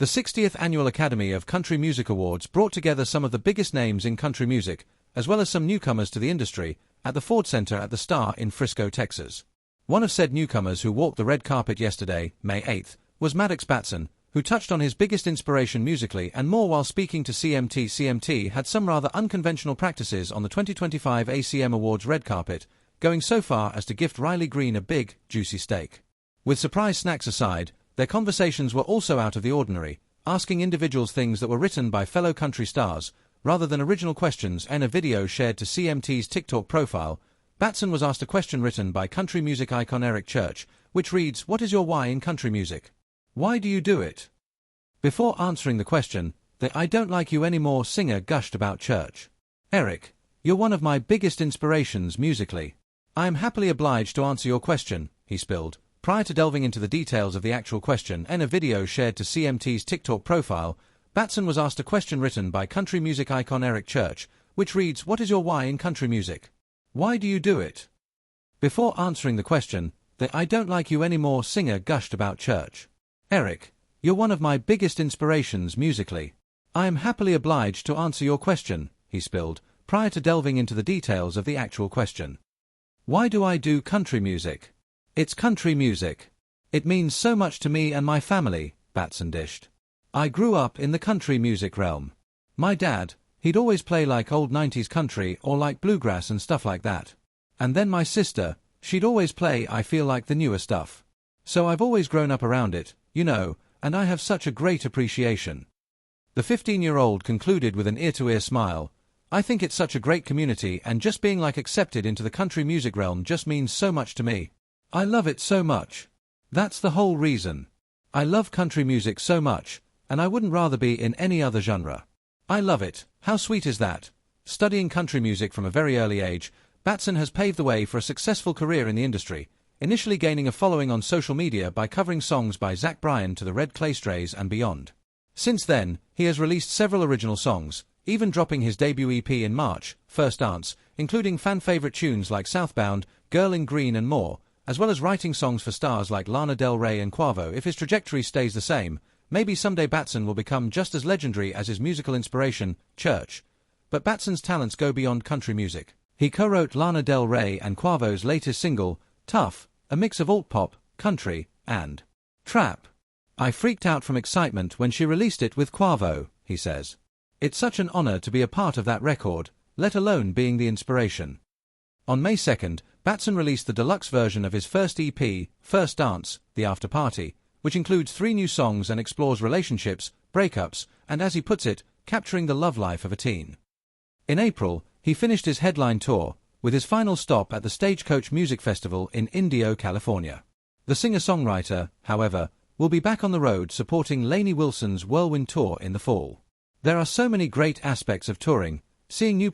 The 60th Annual Academy of Country Music Awards brought together some of the biggest names in country music, as well as some newcomers to the industry, at the Ford Center at the Star in Frisco, Texas. One of said newcomers who walked the red carpet yesterday, May 8th, was Maddox Batson, who touched on his biggest inspiration musically and more while speaking to CMT. CMT had some rather unconventional practices on the 2025 ACM Awards red carpet, going so far as to gift Riley Green a big, juicy steak. With surprise snacks aside, their conversations were also out of the ordinary, asking individuals things that were written by fellow country stars, rather than original questions. In a video shared to CMT's TikTok profile, Batson was asked a question written by country music icon Eric Church, which reads, "What is your why in country music? Why do you do it?" Before answering the question, the "I don't like you anymore" singer gushed about Church. "Eric, you're one of my biggest inspirations musically. I am happily obliged to answer your question," he spilled. Prior to delving into the details of the actual question, in a video shared to CMT's TikTok profile, Batson was asked a question written by country music icon Eric Church, which reads, "What is your why in country music? Why do you do it?" Before answering the question, the "I don't like you anymore" singer gushed about Church. "Eric, you're one of my biggest inspirations musically. I am happily obliged to answer your question," he spilled, prior to delving into the details of the actual question. "Why do I do country music? It's country music. It means so much to me and my family," Batson dished. "I grew up in the country music realm. My dad, he'd always play like old 90s country or like bluegrass and stuff like that. And then my sister, she'd always play, I feel, like the newer stuff. So I've always grown up around it, you know, and I have such a great appreciation." The 15-year-old concluded with an ear-to-ear smile, "I think it's such a great community, and just being like accepted into the country music realm just means so much to me. I love it so much. That's the whole reason. I love country music so much, and I wouldn't rather be in any other genre. I love it. How sweet is that?" Studying country music from a very early age, Batson has paved the way for a successful career in the industry, initially gaining a following on social media by covering songs by Zach Bryan to the Red Clay Strays and beyond. Since then, he has released several original songs, even dropping his debut EP in March, First Dance, including fan-favorite tunes like Southbound, Girl in Green and more, as well as writing songs for stars like Lana Del Rey and Quavo. If his trajectory stays the same, maybe someday Batson will become just as legendary as his musical inspiration, Church. But Batson's talents go beyond country music. He co-wrote Lana Del Rey and Quavo's latest single, Tough, a mix of alt-pop, country, and trap. "I freaked out from excitement when she released it with Quavo," he says. "It's such an honor to be a part of that record, let alone being the inspiration." On May 2nd, Batson released the deluxe version of his first EP, First Dance, The After Party, which includes 3 new songs and explores relationships, breakups, and, as he puts it, capturing the love life of a teen. In April, he finished his headline tour, with his final stop at the Stagecoach Music Festival in Indio, California. The singer-songwriter, however, will be back on the road supporting Lainey Wilson's Whirlwind Tour in the fall. There are so many great aspects of touring, seeing new